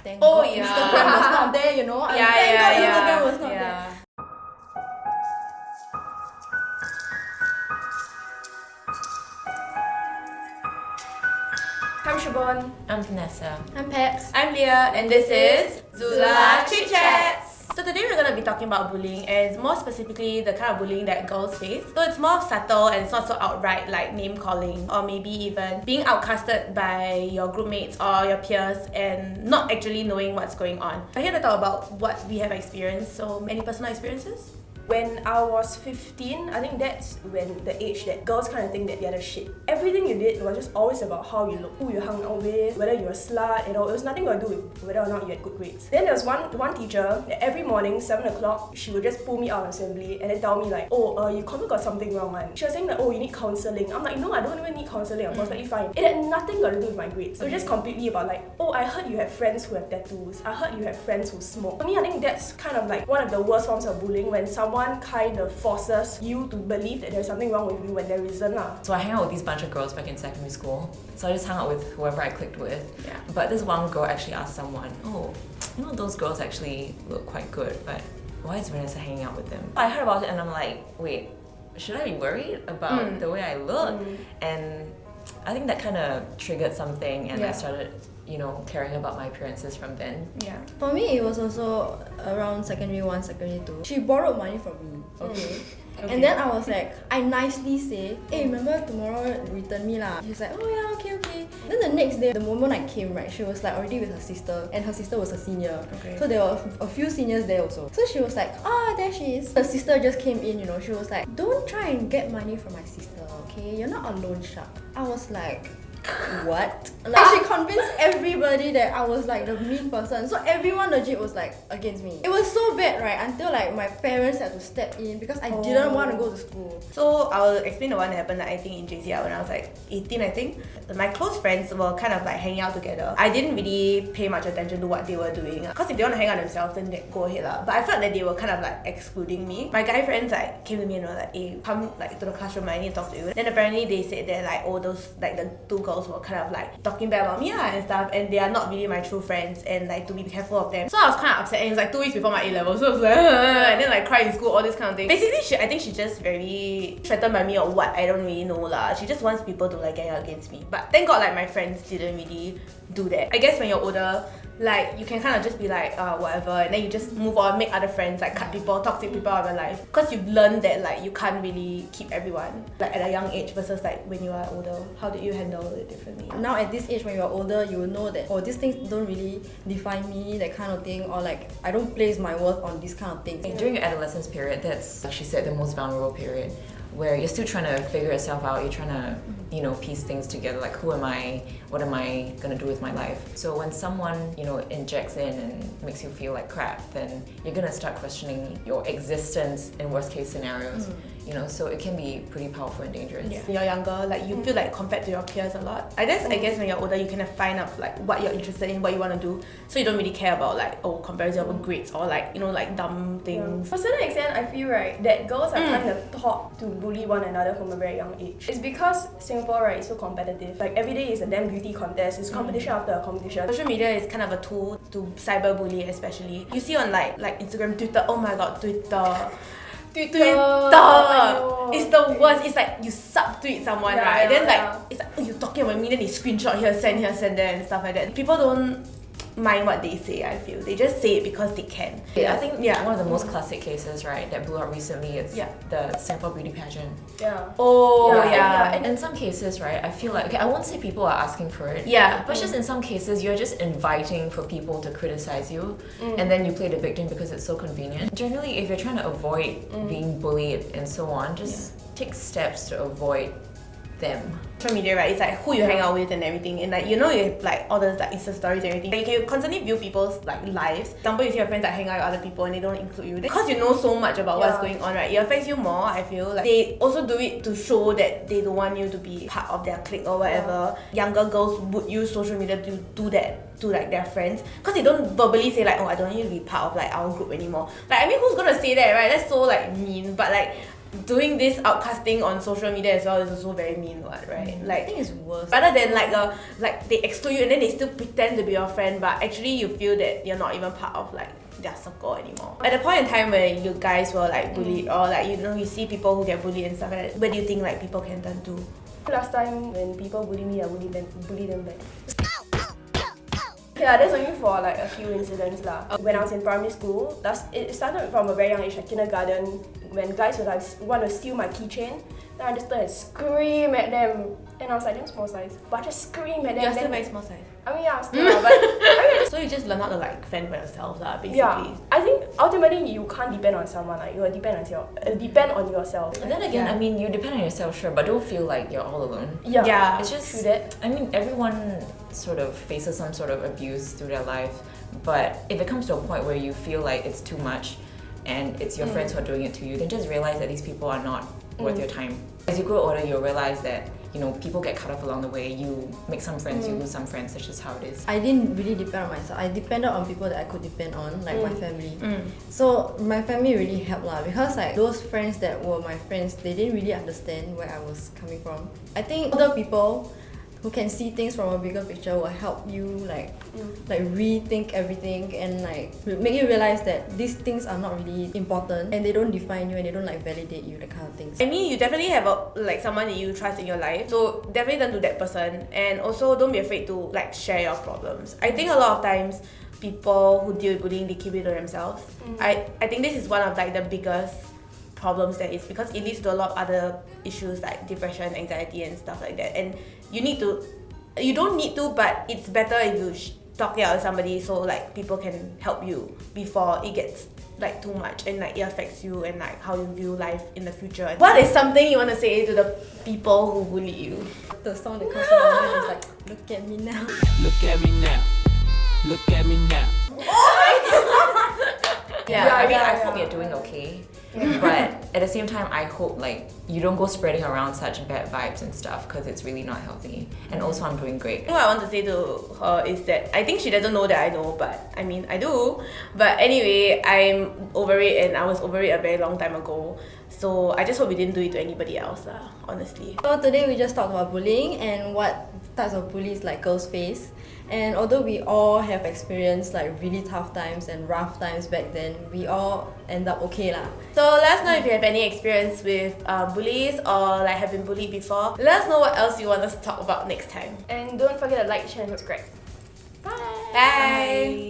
Thank God Instagram was not there, Thank God Instagram was not there. I'm Siobhan. I'm Vanessa. I'm Peps. I'm Leah, and this is ZULA Chickchats. So today we're going to be talking about bullying, and more specifically the kind of bullying that girls face. So it's more subtle and it's not so outright, like name calling or maybe even being outcasted by your group mates or your peers and not actually knowing what's going on. I'm here to talk about what we have experienced. So any personal experiences? When I was 15, I think that's when the age that girls kind of think that they're the shit. Everything you did was just always about how you look, who you hung out with, whether you're a slut, it was nothing to do with whether or not you had good grades. Then there was one teacher that every morning, 7 o'clock, she would just pull me out of assembly and then tell me like, you probably got something wrong, man. She was saying that, you need counselling. I'm like, no, I don't even need counselling, I'm perfectly fine. It had nothing got to do with my grades. It was just completely about like, I heard you have friends who have tattoos. I heard you have friends who smoke. For me, I think that's kind of like one of the worst forms of bullying, when someone kind of forces you to believe that there's something wrong with you when there isn't. So I hang out with these bunch of girls back in secondary school. So I just hung out with whoever I clicked with. Yeah. But this one girl actually asked someone, those girls actually look quite good, but why is Vanessa hanging out with them? I heard about it and I'm like, wait, should I be worried about the way I look? And I think that kind of triggered something, and I started caring about my appearances from then. Yeah. For me, it was also around secondary 1, secondary 2. She borrowed money from me, okay? And then I was like, I nicely say, hey, remember tomorrow return me lah. She's like, oh yeah, okay. Then the next day, the moment I came, right, she was like already with her sister, and her sister was a senior. Okay. So there were a few seniors there also. So she was like, there she is. The sister just came in, she was like, don't try and get money from my sister, okay? You're not a loan shark. I was like, what? Like, she convinced everybody that I was like the mean person. So everyone legit was like against me. It was so bad, right? Until like my parents had to step in because I didn't want to go to school. So I will explain the one that happened, I think, in JC when I was like 18, I think. My close friends were kind of like hanging out together. I didn't really pay much attention to what they were doing. Because if they want to hang out themselves, then they go ahead lah. But I felt that they were kind of like excluding me. My guy friends like came to me and were like, hey, come like to the classroom, I need to talk to you. Then apparently they said that like, those like the two girls were kind of like talking bad about me and stuff, and they are not really my true friends, and like to be careful of them. So I was kind of upset, and it was like 2 weeks before my A-level, so I was like, and then like cry in school, all this kind of thing. Basically, I think she's just very threatened by me or what, I don't really know lah. She just wants people to like gang out against me. But thank God like my friends didn't really do that. I guess when you're older, like you can kind of just be like whatever, and then you just move on, make other friends, like cut people, toxic people out of your life, because you've learned that like you can't really keep everyone like at a young age versus like when you are older. How did you handle it differently? Now at this age, when you're older, you will know that these things don't really define me, that kind of thing, or like I don't place my worth on these kind of things. During your adolescence period, that's, like she said, the most vulnerable period, where you're still trying to figure yourself out, you're trying to piece things together, like who am I, what am I gonna do with my life. So when someone injects in and makes you feel like crap, then you're gonna start questioning your existence in worst case scenarios. So it can be pretty powerful and dangerous. When you're younger, like you feel like compared to your peers a lot. I guess when you're older, you kind of find out like what you're interested in, what you want to do, so you don't really care about like comparison of grades or like like dumb things. To a certain extent, I feel right that girls are kind of taught to bully one another from a very young age. It's because Singapore, right, is so competitive. Like every day is a damn beauty contest. It's competition after a competition. Social media is kind of a tool to cyberbully, especially. You see on like Instagram, Twitter. Oh my God, Twitter. It's the worst. It's like you sub-tweet someone, right? Then like it's like, you're talking about me, then they screenshot here, send there and stuff like that. People don't mind what they say, I feel. They just say it because they can. I think one of the most classic cases, right, that blew up recently is the Singapore beauty pageant. And in some cases, right, I feel like, I won't say people are asking for it. But just in some cases, you're just inviting for people to criticize you, and then you play the victim because it's so convenient. Generally, if you're trying to avoid being bullied and so on, just take steps to avoid them. Social media, right, it's like who you hang out with and everything, and like you have like all those like Insta stories and everything. Like, you can constantly view people's like lives. For example, you see your friends that hang out with other people and they don't include you. Because you know so much about what's going on, right, it affects you more. I feel like they also do it to show that they don't want you to be part of their clique or whatever. Younger girls would use social media to do that to like their friends, because they don't verbally say like, I don't want you to be part of like our group anymore. Like, I mean, who's gonna say that, right? That's so like mean. But like doing this outcasting on social media as well is also very mean, right? I Like, think it's worse. rather than like they exclude you and then they still pretend to be your friend, but actually you feel that you're not even part of like their circle anymore. At the point in time where you guys were like bullied or like you see people who get bullied and stuff like that, where do you think like people can turn to? Last time when people bully me, I bully them back. Yeah, that's only for like a few incidents lah. When I was in primary school, it started from a very young age, like kindergarten, when guys would like want to steal my keychain. Then I just turn and scream at them. And I was like, damn small size. But I just scream at them. You're still very small size. I mean, yeah, I'm still but So you just learn how to like fend for yourself lah, basically. yeah, I think ultimately you can't depend on someone. Like you will depend on yourself. And then again, I mean, you depend on yourself, sure, but don't feel like you're all alone. Yeah. It's just true that. I mean, everyone sort of faces some sort of abuse through their life, but if it comes to a point where you feel like it's too much and it's your friends who are doing it to you, then just realize that these people are not worth your time. As you grow older, you'll realize that, you know, people get cut off along the way. You make some friends, you lose some friends. That's just how it is. I didn't really depend on myself. I depended on people that I could depend on, like my family. So my family really helped lah, because like those friends that were my friends, they didn't really understand where I was coming from. I think older people who can see things from a bigger picture will help you like rethink everything and like make you realize that these things are not really important and they don't define you and they don't like validate you, that kind of things. I mean, you definitely have like someone that you trust in your life, so definitely turn to that person, and also don't be afraid to like share your problems. I think a lot of times people who deal with bullying, they keep it to themselves. I think this is one of like the biggest problems that is, because it leads to a lot of other issues like depression, anxiety and stuff like that, and you don't need to, but it's better if you talk it out with somebody so like people can help you before it gets like too much and like it affects you and like how you view life in the future. What is something you want to say to the people who bully you? The song that comes to my mind is like, look at me now. Look at me now. Look at me now. I hope you're doing okay. But at the same time, I hope like you don't go spreading around such bad vibes and stuff, because it's really not healthy. And also, I'm doing great. What I want to say to her is that I think she doesn't know that I know, but I mean I do. But anyway, I'm over it, and I was over it a very long time ago. So I just hope we didn't do it to anybody else lah, honestly. So today we just talked about bullying and what types of bullies like girls face. And although we all have experienced like really tough times and rough times back then, we all end up okay lah. So let us know if you have any experience with bullies or like have been bullied before. Let us know what else you want us to talk about next time. And don't forget to like, share, and subscribe. Bye!